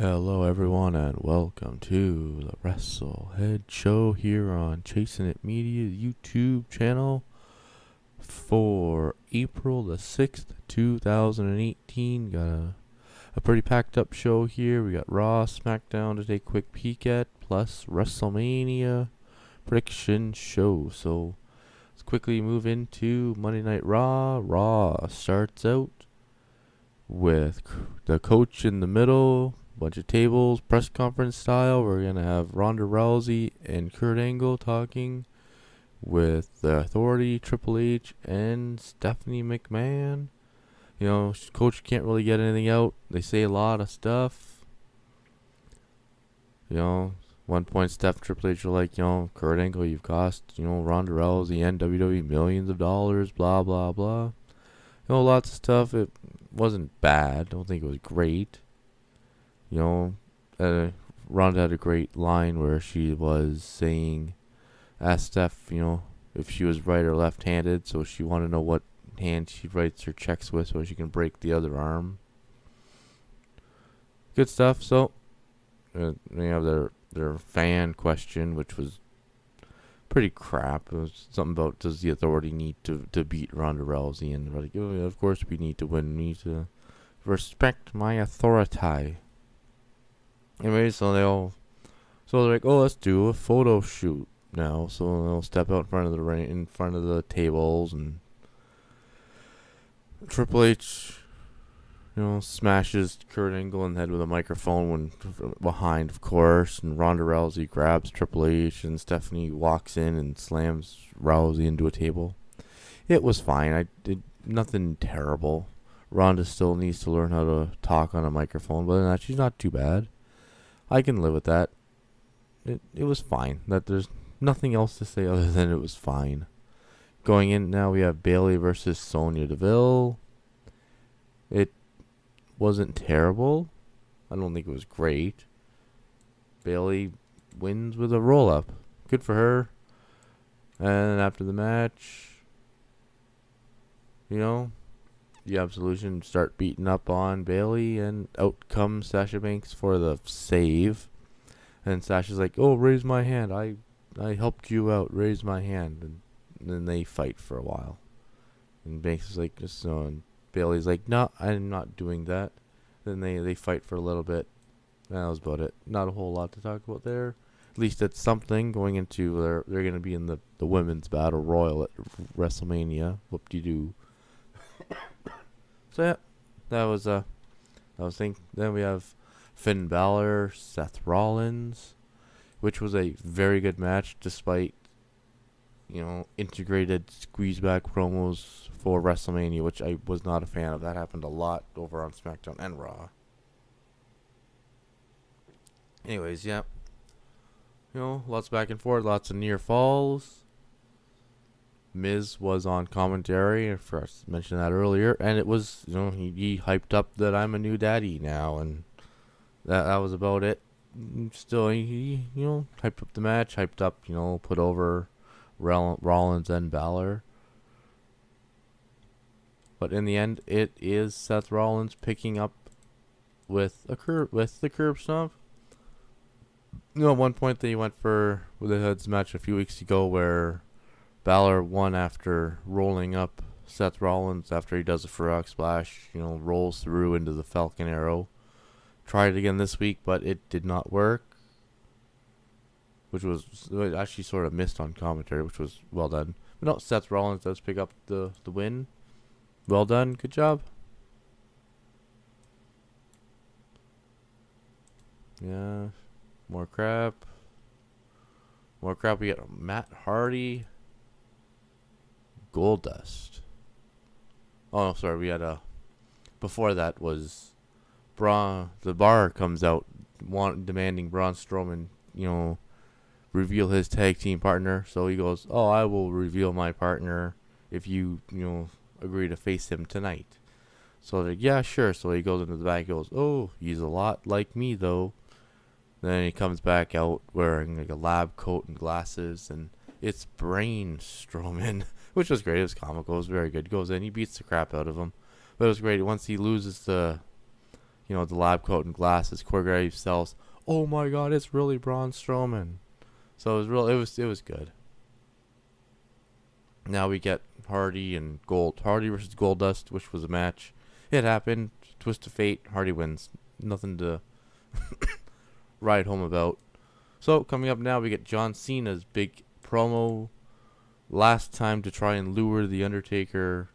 Hello, everyone, and welcome to the Wrestlehead show here on Chasing It Media YouTube channel for April the 6th, 2018. Got a pretty packed up show here. We got Raw, Smackdown to take a quick peek at, plus Wrestlemania prediction show. So let's quickly move into Monday Night Raw. Raw starts out with the coach in the middle. Bunch of tables, press conference style. We're gonna have Ronda Rousey and Kurt Angle talking with the Authority, Triple H, and Stephanie McMahon. You know, coach can't really get anything out. They say a lot of stuff. You know, one point Steph and Triple H are like, Kurt Angle, you've cost, Ronda Rousey and WWE millions of dollars, blah, blah, blah. Lots of stuff. It wasn't bad. I don't think it was great. Ronda had a great line where she was saying, asked Steph, if she was right or left-handed, so she wanted to know what hand she writes her checks with so she can break the other arm. Good stuff. So, they have their fan question, which was pretty crap. It was something about, does the Authority need to beat Ronda Rousey? And they're like, oh, yeah, of course we need to win. We need to respect my authority. Anyway, so they're like, oh, let's do a photo shoot now. So they'll step out in front of the ring, in front of the tables, and Triple H, smashes Kurt Angle in the head with a microphone when behind, of course, and Ronda Rousey grabs Triple H, and Stephanie walks in and slams Rousey into a table. It was fine. I did nothing terrible. Ronda still needs to learn how to talk on a microphone, but other than that, she's not too bad. I can live with that. It was fine. That there's nothing else to say other than it was fine. Going in now, we have Bayley versus Sonya Deville. It wasn't terrible. I don't think it was great. Bayley wins with a roll-up. Good for her. And after the match, the Absolution start beating up on Bayley, and out comes Sasha Banks for the save. And Sasha's like, oh, raise my hand. I helped you out. Raise my hand. And then they fight for a while. And Banks is like, just so. And Bayley's like, no, I'm not doing that. Then they fight for a little bit. And that was about it. Not a whole lot to talk about there. At least it's something going into they're going to be in the women's battle royal at WrestleMania. Whoop-de-doo. So yeah, that was thinking. Then we have Finn Balor, Seth Rollins, which was a very good match despite integrated squeeze back promos for WrestleMania, which I was not a fan of. That happened a lot over on SmackDown and Raw. Anyways, yeah, lots back and forth, lots of near falls. Miz was on commentary, I forgot to mention that earlier, and it was, he hyped up that I'm a new daddy now, and that was about it. Still, he hyped up the match, hyped up, put over Rollins and Balor. But in the end, it is Seth Rollins picking up with the curb stomp. At one point they went for the Hood's match a few weeks ago where Balor won after rolling up Seth Rollins after he does a frog splash, rolls through into the Falcon Arrow. Tried it again this week, but it did not work, which was actually sort of missed on commentary, which was well done. But no, Seth Rollins does pick up the win. Well done. Good job. Yeah. More crap. We got Matt Hardy. Goldust. Oh, no, sorry. We had before that was the Bar comes out demanding Braun Strowman, reveal his tag team partner. So he goes, oh, I will reveal my partner if you, agree to face him tonight. So they're like, yeah, sure. So he goes into the back, goes, oh, he's a lot like me, though. Then he comes back out wearing like a lab coat and glasses, and it's Braun Strowman, which was great. It was comical. It was very good. Goes in, he beats the crap out of him. But it was great. Once he loses the lab coat and glasses. Corey Graves tells, "Oh my God, it's really Braun Strowman." So it was real. It was good. Now we get Hardy versus Goldust, which was a match. It happened. Twist of fate. Hardy wins. Nothing to ride home about. So coming up now, we get John Cena's big promo. Last time to try and lure the Undertaker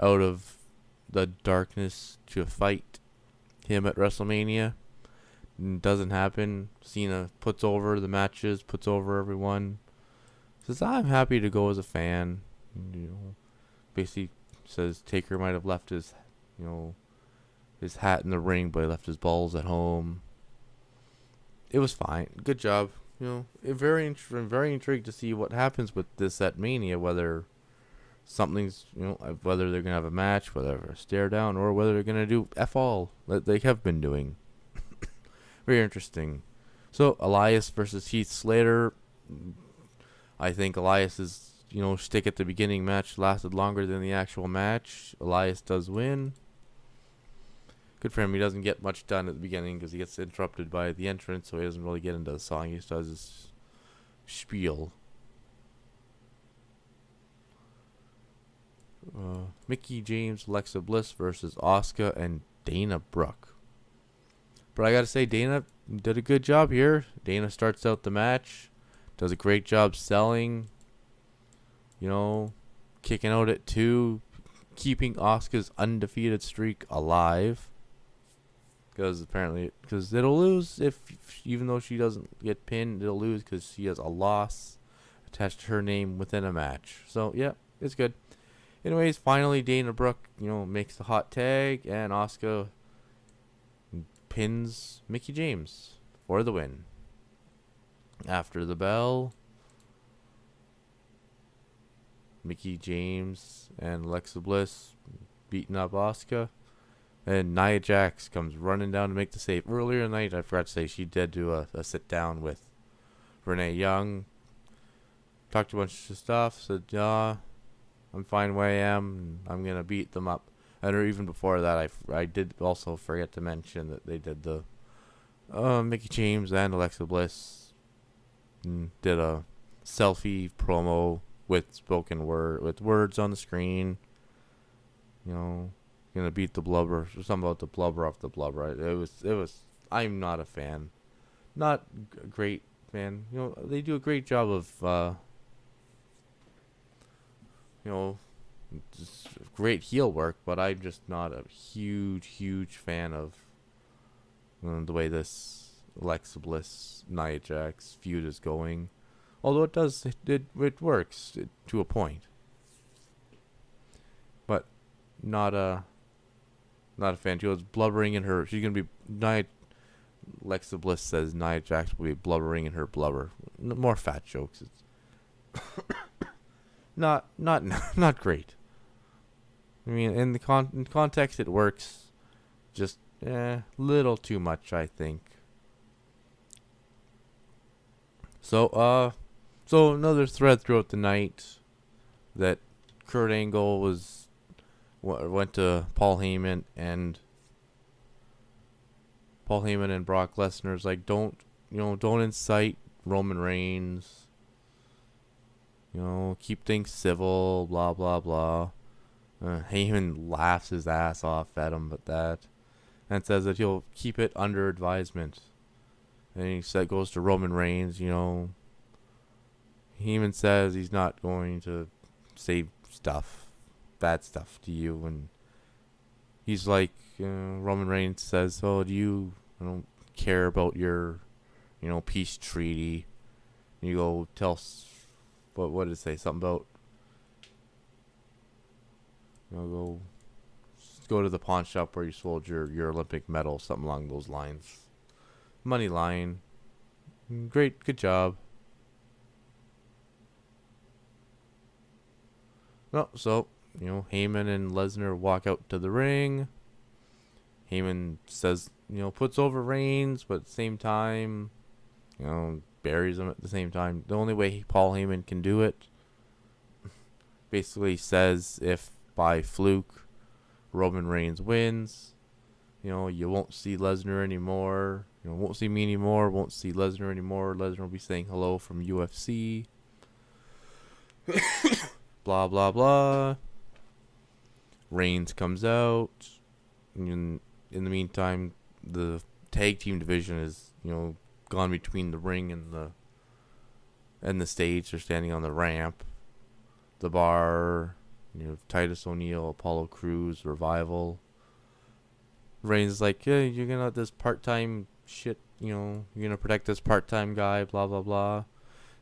out of the darkness to fight him at WrestleMania. Doesn't happen. Cena puts over the matches, puts over everyone. Says, "I'm happy to go as a fan." Basically says Taker might have left his hat in the ring, but he left his balls at home. It was fine. Good job. I'm very intrigued to see what happens with this at Mania. Whether something's, whether they're gonna have a match, whether a stare down, or whether they're gonna do F all that they have been doing. Very interesting. So Elias versus Heath Slater. I think Elias's stick at the beginning match lasted longer than the actual match. Elias does win. Good for him. He doesn't get much done at the beginning because he gets interrupted by the entrance, so he doesn't really get into the song. He just does his spiel. Mickie James, Alexa Bliss versus Asuka and Dana Brooke. But I gotta say, Dana did a good job here. Dana starts out the match, does a great job selling. Kicking out at 2, keeping Asuka's undefeated streak alive. Because it'll lose even though she doesn't get pinned, it'll lose because she has a loss attached to her name within a match. So yeah, it's good. Anyways, finally Dana Brooke, makes the hot tag, and Asuka pins Mickie James for the win. After the bell, Mickie James and Alexa Bliss beating up Asuka. And Nia Jax comes running down to make the save. Earlier in the night, I forgot to say, she did do a sit down with Renee Young. Talked a bunch of stuff. Said, I'm fine where I am. I'm going to beat them up. And even before that, I did also forget to mention that they did the Mickie James and Alexa Bliss did a selfie promo with words on the screen. Gonna beat the blubber. Something about the blubber off the blubber. It was. I'm not a fan. Not a great fan. They do a great job of just great heel work, but I'm just not a huge fan of the way this Alexa Bliss Nia Jax feud is going. Although it works to a point, but not a fan. She was blubbering in her. She's gonna be Alexa Bliss says Nia Jax will be blubbering in her blubber. More fat jokes. It's not great. I mean, in context, it works. Just little too much, I think. So another thread throughout the night that Kurt Angle went to Paul Heyman and Brock Lesnar's like, don't incite Roman Reigns. Keep things civil, blah blah blah. Heyman laughs his ass off at him at that, and says that he'll keep it under advisement. And he goes to Roman Reigns. Heyman says he's not going to say bad stuff to you, and he's like, Roman Reigns says, "Oh, I don't care about your, peace treaty." And you go tell, what did it say? Something about, go to the pawn shop where you sold your Olympic medal, something along those lines. Money line. Great, good job. No, so, Heyman and Lesnar walk out to the ring. Heyman says, puts over Reigns, but at the same time, buries him at the same time. The only way Paul Heyman can do it, basically says if by fluke Roman Reigns wins, You won't see Lesnar anymore. Won't see me anymore. Won't see Lesnar anymore. Lesnar will be saying hello from UFC. Blah, blah, blah. Reigns comes out. In the meantime, the tag team division is, gone between the ring and the stage. They're standing on the ramp. The bar, Titus O'Neil, Apollo Crews, Revival. Reigns is like, yeah, you're gonna let this part-time shit, you're gonna protect this part-time guy, blah, blah, blah.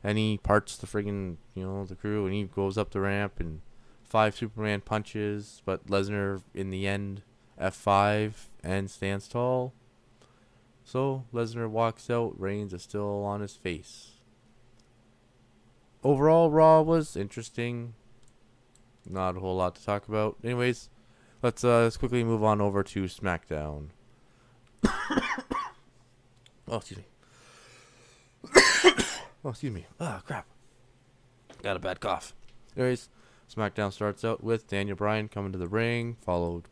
And he parts the friggin', the crew, and he goes up the ramp and 5 Superman punches, but Lesnar, in the end, F5 and stands tall. So, Lesnar walks out, Reigns is still on his face. Overall, Raw was interesting. Not a whole lot to talk about. Anyways, let's quickly move on over to SmackDown. Oh, excuse me. Oh, excuse me. Ah, crap. Got a bad cough. Anyways, SmackDown starts out with Daniel Bryan coming to the ring, followed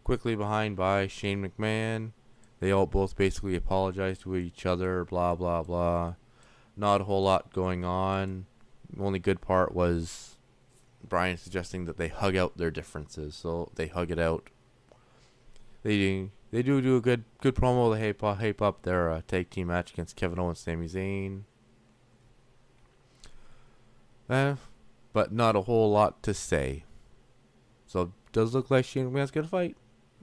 quickly behind by Shane McMahon. They all both basically apologize to each other, blah, blah, blah. Not a whole lot going on. The only good part was Bryan suggesting that they hug out their differences, so they hug it out. They do a good promo. They hype up their tag team match against Kevin Owens and Sami Zayn. But not a whole lot to say. So it does look like Shane McMahon's gonna fight.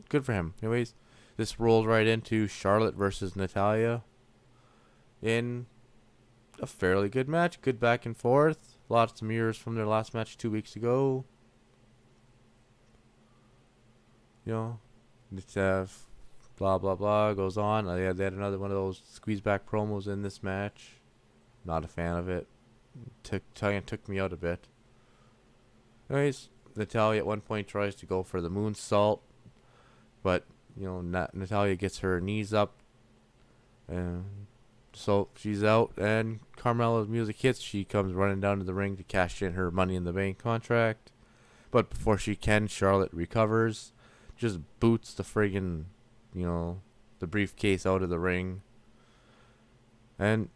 Good for him. Anyways, this rolls right into Charlotte versus Natalya in a fairly good match. Good back and forth. Lots of mirrors from their last match 2 weeks ago. Let's have blah, blah, blah goes on. They had another one of those squeeze back promos in this match. Not a fan of it. Took me out a bit. Anyways, Natalya at one point tries to go for the moonsault, but Natalya gets her knees up, and so she's out. And Carmella's music hits. She comes running down to the ring to cash in her Money in the Bank contract, but before she can, Charlotte recovers, just boots the friggin' the briefcase out of the ring, and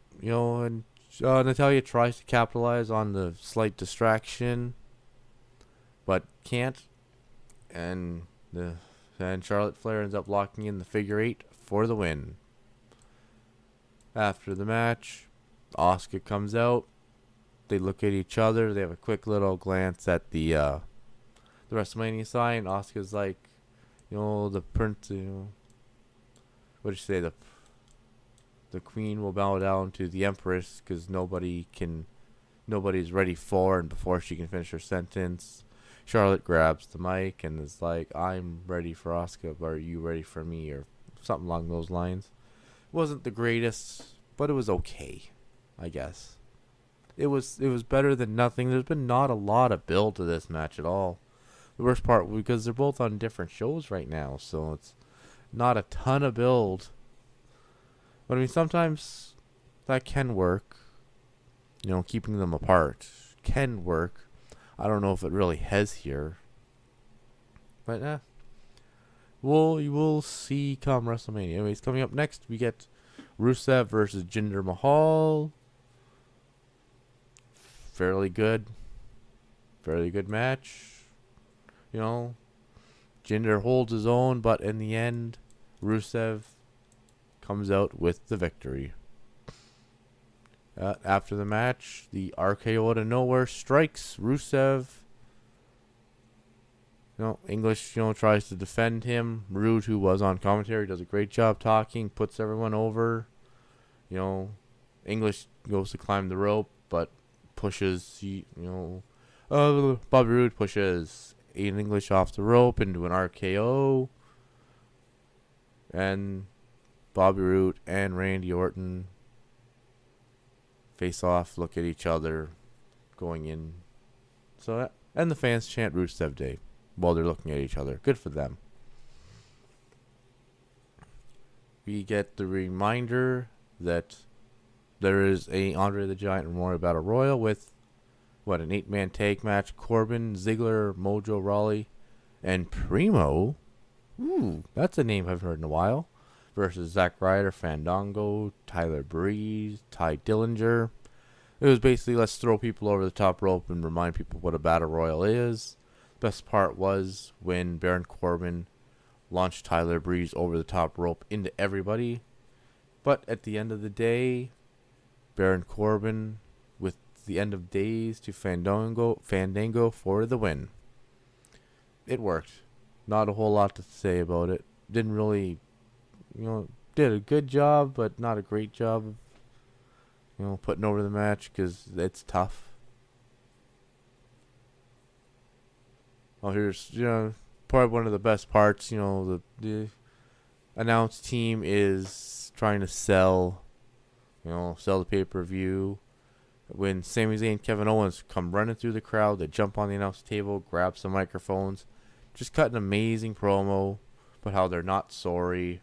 Natalya tries to capitalize on the slight distraction, but can't. And Charlotte Flair ends up locking in the figure 8 for the win. After the match, Asuka comes out. They look at each other. They have a quick little glance at the WrestleMania sign. Asuka's like, the prince, what'd you say, the queen will bow down to the empress because nobody's ready for, and before she can finish her sentence, Charlotte grabs the mic and is like, I'm ready for Asuka, but are you ready for me, or something along those lines. It wasn't the greatest, but it was okay, I guess. It was better than nothing. There's been not a lot of build to this match at all. The worst part, because they're both on different shows right now, so it's not a ton of build. But I mean, sometimes that can work. Keeping them apart can work. I don't know if it really has here. But we'll see come WrestleMania. Anyways, coming up next, we get Rusev versus Jinder Mahal. Fairly good match. Jinder holds his own, but in the end, Rusev comes out with the victory. After the match, the RKO out of nowhere strikes Rusev. English, tries to defend him. Rude, who was on commentary, does a great job talking, puts everyone over. English goes to climb the rope, but pushes, Bobby Roode pushes Aiden English off the rope into an RKO. And Bobby Roode and Randy Orton face off, look at each other, going in. And the fans chant Rusev Day while they're looking at each other. Good for them. We get the reminder that there is a Andre the Giant Memorial Battle Royal with an 8-man tag match. Corbin, Ziggler, Mojo Rawley, and Primo ooh, that's a name I've heard in a while. Versus Zack Ryder, Fandango, Tyler Breeze, Ty Dillinger. It was basically let's throw people over the top rope and remind people what a battle royal is. Best part was when Baron Corbin launched Tyler Breeze over the top rope into everybody. But at the end of the day, Baron Corbin with the end of days to Fandango for the win. It worked. Not a whole lot to say about it. Didn't really, did a good job, but not a great job of, putting over the match because it's tough. Well, here's, probably one of the best parts. The announce team is trying to sell the pay-per-view. When Sami Zayn and Kevin Owens come running through the crowd, they jump on the announce table, grab some microphones, just cut an amazing promo about how they're not sorry.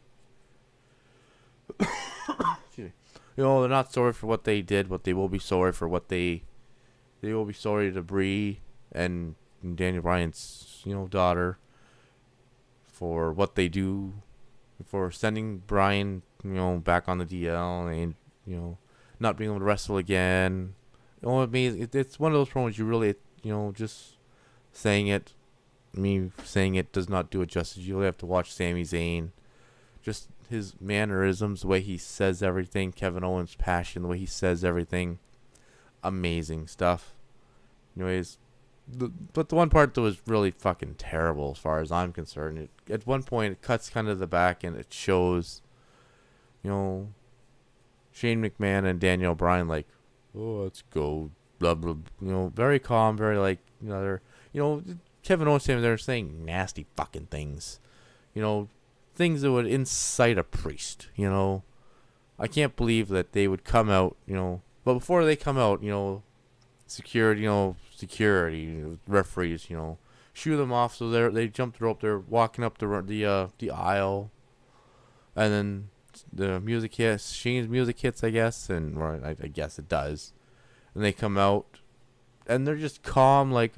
Excuse me. They're not sorry for what they did, but they will be sorry for what they will be sorry to Brie and Daniel Bryan's, daughter for what they do, for sending Bryan, back on the DL and, not being able to wrestle again. It's one of those promos you really, just saying it, me saying it does not do it justice. You really have to watch Sami Zayn. Just his mannerisms, the way he says everything, Kevin Owens' passion, the way he says everything. Amazing stuff. Anyways, but the one part that was really fucking terrible as far as I'm concerned, at one point it cuts kind of the back and it shows, Shane McMahon and Daniel Bryan like, oh, let's go, blah, blah, very calm, very like, they're, Kevin Owens standing there saying nasty fucking things, things that would incite a priest, I can't believe that they would come out, but before they come out, security, referees, shoo them off, so they jump the rope, they're walking up the aisle, and then the music hits, Shane's music hits, I guess, and I guess it does, and they come out, and they're just calm, like,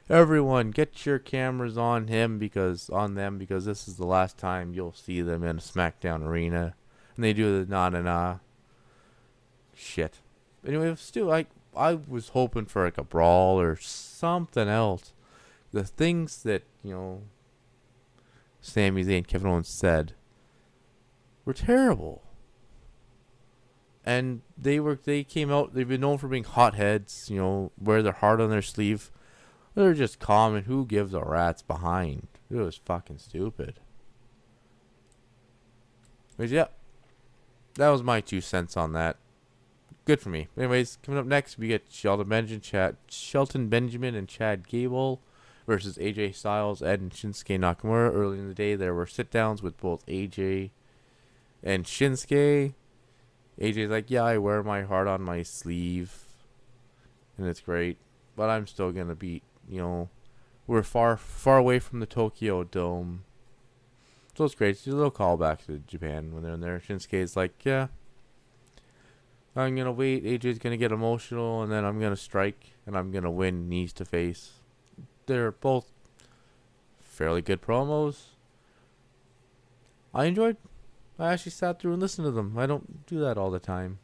everyone, get your cameras on them because this is the last time you'll see them in a SmackDown arena. And they do the na shit. Anyway, still, I was hoping for like a brawl or something else. The things that, Sami Zayn and Kevin Owens said were terrible. And they came out, they've been known for being hotheads, wear their heart on their sleeve. They're just calm, and who gives a rat's behind? It was fucking stupid. But yeah, that was my 2 cents on that. Good for me. Anyways, coming up next, we get Shelton Benjamin and Chad Gable versus AJ Styles and Shinsuke Nakamura. Early in the day, there were sit-downs with both AJ and Shinsuke. AJ's like, yeah, I wear my heart on my sleeve, and it's great, but I'm still going to beat, we're far away from the Tokyo Dome. So it's great. It's a little callback to Japan when they're in there. Shinsuke's like, yeah, I'm going to wait. AJ's going to get emotional, and then I'm going to strike, and I'm going to win knees to face. They're both fairly good promos. I actually sat through and listened to them. I don't do that all the time,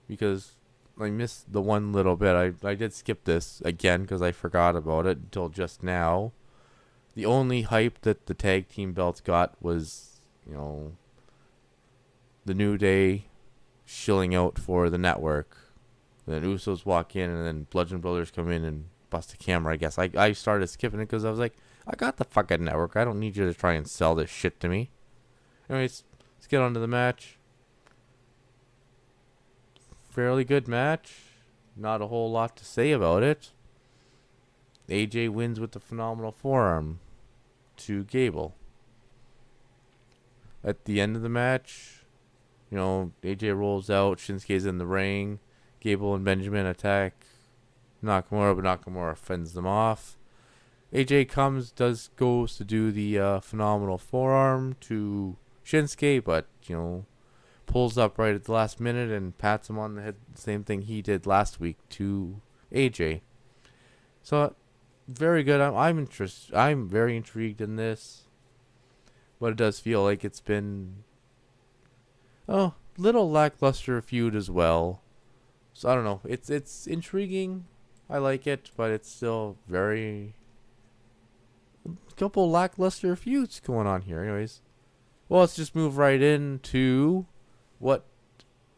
because I missed the one little bit. I did skip this again because I forgot about it until just now. The only hype that the tag team belts got was, the New Day shilling out for the network. Then Usos walk in, and then Bludgeon Brothers come in and bust the camera, I guess. I started skipping it because I was like, I got the fucking network. I don't need you to try and sell this shit to me. Anyways, let's get on to the match. Fairly good match. Not a whole lot to say about it. AJ wins with the phenomenal forearm to Gable. At the end of the match, AJ rolls out. Shinsuke's in the ring. Gable and Benjamin attack Nakamura, but Nakamura fends them off. AJ goes to do the phenomenal forearm to Shinsuke, but, pulls up right at the last minute and pats him on the head. The same thing he did last week to AJ. So very good. I'm very intrigued in this, but it does feel like it's been little lackluster feud as well. So I don't know. It's intriguing. I like it, but it's still very couple lackluster feuds going on here. Anyways, well, let's just move right into what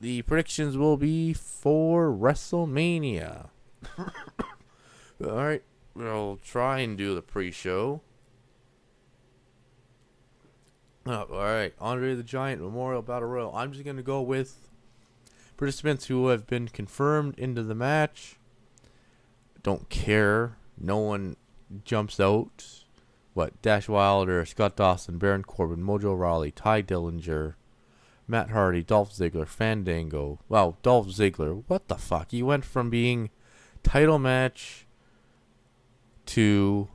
the predictions will be for WrestleMania. All right, we'll try and do the pre-show. All right, Andre the Giant Memorial Battle Royal. I'm just gonna go with participants who have been confirmed into the match. Don't care. No one jumps out. What? Dash Wilder, Scott Dawson, Baron Corbin, Mojo Rawley, Ty Dillinger, Matt Hardy, Dolph Ziggler, Fandango. Wow, Dolph Ziggler. What the fuck? He went from being title match to...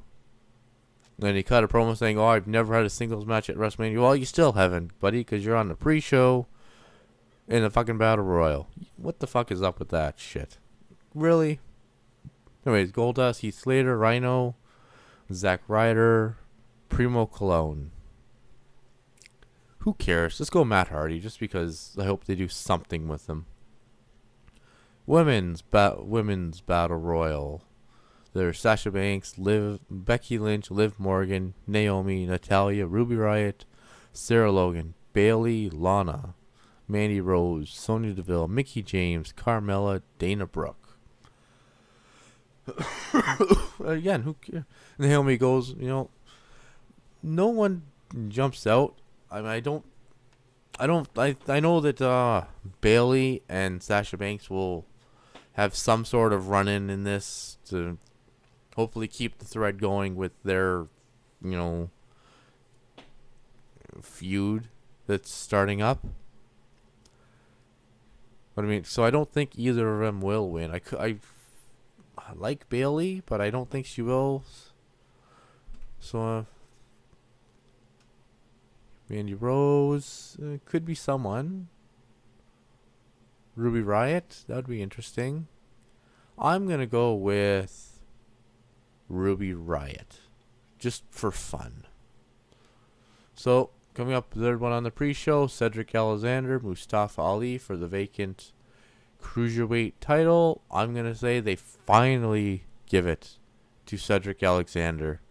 Then he cut a promo saying, "Oh, I've never had a singles match at WrestleMania." Well, you still haven't, buddy, because you're on the pre-show in the fucking Battle Royal. What the fuck is up with that shit? Really? Anyways, Goldust, Heath Slater, Rhino, Zack Ryder, Primo Cologne. Who cares? Let's go Matt Hardy, just because I hope they do something with him. Women's Battle Royal. There's Sasha Banks, Becky Lynch, Liv Morgan, Naomi, Natalya, Ruby Riott, Sarah Logan, Bayley, Lana, Mandy Rose, Sonya Deville, Mickie James, Carmella, Dana Brooke. Again, who cares? Naomi goes, no one jumps out. I mean, I know that Bayley and Sasha Banks will have some sort of run-in in this to hopefully keep the thread going with their, feud that's starting up. But I mean, so I don't think either of them will win. I like Bayley, but I don't think she will. So, Mandy Rose could be someone. Ruby Riott, that would be interesting. I'm gonna go with Ruby Riott, just for fun. So, coming up, the third one on the pre-show, Cedric Alexander, Mustafa Ali for the vacant Cruiserweight title. I'm going to say they finally give it to Cedric Alexander.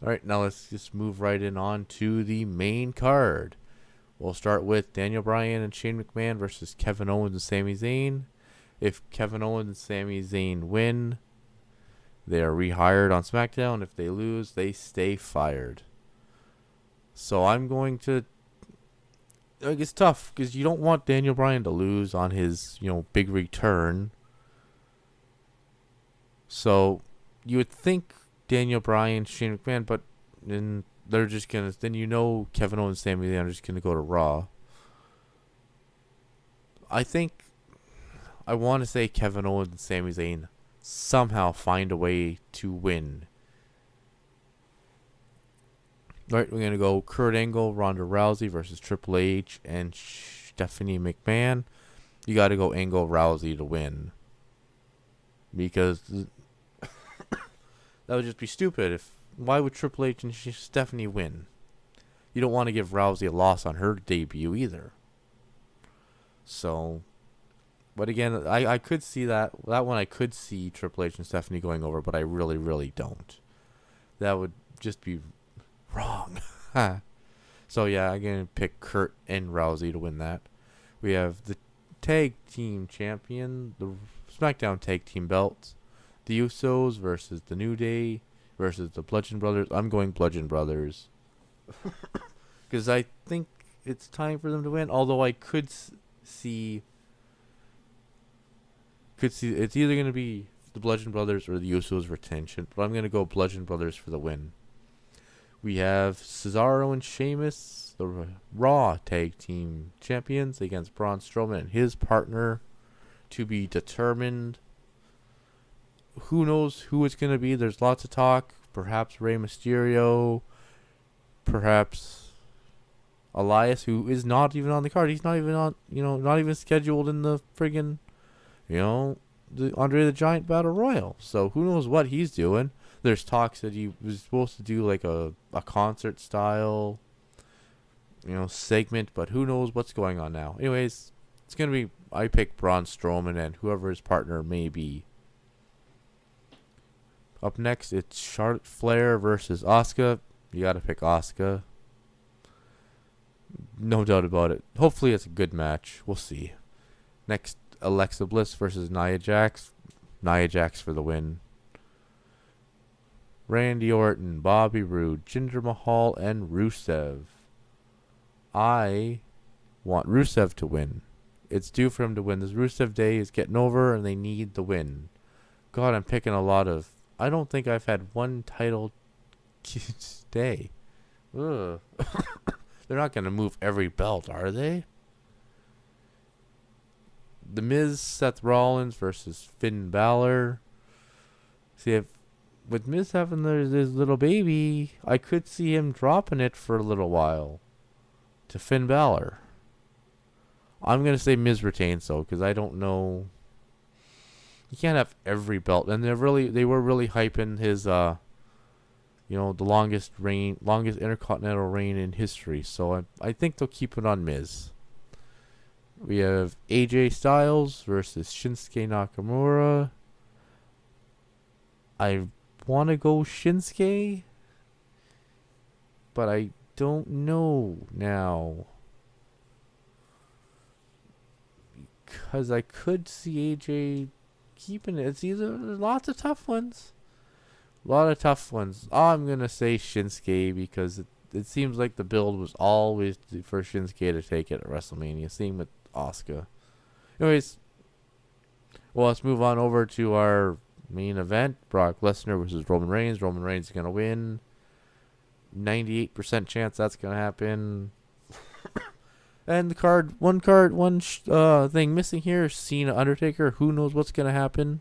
Alright, now let's just move right in on to the main card. We'll start with Daniel Bryan and Shane McMahon versus Kevin Owens and Sami Zayn. If Kevin Owens and Sami Zayn win, they are rehired on SmackDown. If they lose, they stay fired. So I'm going to... it's tough because you don't want Daniel Bryan to lose on his, big return. So you would think Daniel Bryan, Shane McMahon, but then they're just going to... Then Kevin Owens and Sami Zayn are just going to go to Raw. I want to say Kevin Owens and Sami Zayn somehow find a way to win. Alright, we're going to go Kurt Angle, Ronda Rousey versus Triple H and Stephanie McMahon. You got to go Angle Rousey to win. Because that would just be stupid. Why would Triple H and Stephanie win? You don't want to give Rousey a loss on her debut either. So... But again, I could see that one. I could see Triple H and Stephanie going over, but I really, really don't. That would just be wrong. So yeah, I'm gonna pick Kurt and Rousey to win that. We have the tag team champion, the SmackDown tag team belts, the Usos versus the New Day versus the Bludgeon Brothers. I'm going Bludgeon Brothers because I think it's time for them to win. Although I could see it's either going to be the Bludgeon Brothers or the Usos retention, but I'm going to go Bludgeon Brothers for the win. We have Cesaro and Sheamus, the Raw Tag Team Champions, against Braun Strowman and his partner, to be determined. Who knows who it's going to be? There's lots of talk. Perhaps Rey Mysterio. Perhaps Elias, who is not even on the card. He's not even on, not even scheduled in the friggin', the Andre the Giant Battle Royal. So who knows what he's doing. There's talks that he was supposed to do like a concert style, segment, but who knows what's going on now. Anyways, it's going to be, I pick Braun Strowman and whoever his partner may be. Up next, it's Charlotte Flair versus Asuka. You got to pick Asuka. No doubt about it. Hopefully it's a good match. We'll see. Next, Alexa Bliss versus Nia Jax. Nia Jax for the win. Randy Orton, Bobby Roode, Jinder Mahal, and Rusev. I want Rusev to win. It's due for him to win. This Rusev Day is getting over, and they need the win. God, I'm picking a lot of... I don't think I've had one title day. Ugh. They're not going to move every belt, are they? The Miz, Seth Rollins versus Finn Balor. See, if with Miz having his little baby, I could see him dropping it for a little while to Finn Balor. I'm going to say Miz retains, though, because I don't know. You can't have every belt. And they were really hyping his, the longest intercontinental reign in history. So I think they'll keep it on Miz. We have AJ Styles versus Shinsuke Nakamura. I want to go Shinsuke, but I don't know now. Because I could see AJ keeping it. It's either lots of tough ones. A lot of tough ones. I'm going to say Shinsuke because it seems like the build was always for Shinsuke to take it at WrestleMania. Same with Asuka. Anyways, well, let's move on over to our main event. Brock Lesnar versus Roman Reigns. Roman Reigns is going to win. 98% chance that's going to happen. And one thing missing here is Cena Undertaker. Who knows what's going to happen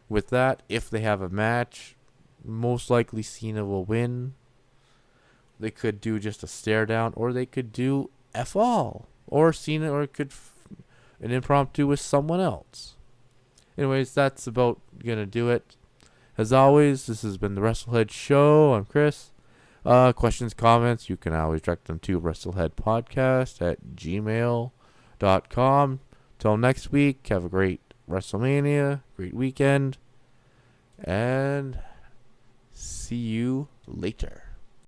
with that? If they have a match, most likely Cena will win. They could do just a stare down, or they could do F all, or Cena, or it could an impromptu with someone else. Anyways, that's about gonna do it. As always, this has been the Wrestlehead Show. I'm Chris. Questions, comments, you can always direct them to wrestleheadpodcast@gmail.com. Till next week, have a great WrestleMania, great weekend, and see you later.